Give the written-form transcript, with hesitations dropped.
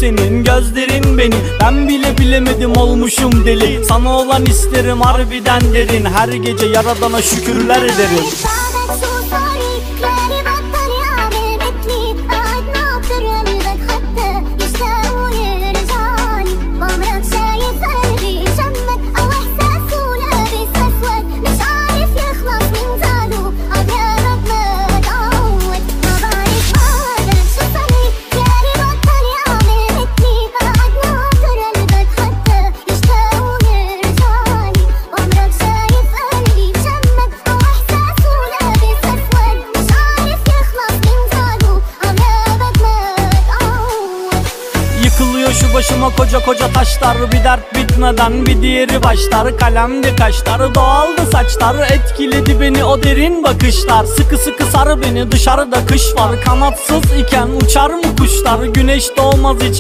senin gözlerin benim. Ben bile bilemedim olmuşum deli. Sana olan isterim harbiden derin. Her gece yaradana şükürler ederim. Yıkılıyor şu başıma koca koca taşlar. Bir dert bitmeden bir diğeri başlar. Kalemdi kaşlar, doğaldı saçlar. Etkiledi beni o derin bakışlar. Sıkı sıkı sar beni, dışarıda kış var. Kanatsız iken uçar mı kuşlar? Güneş doğmaz hiç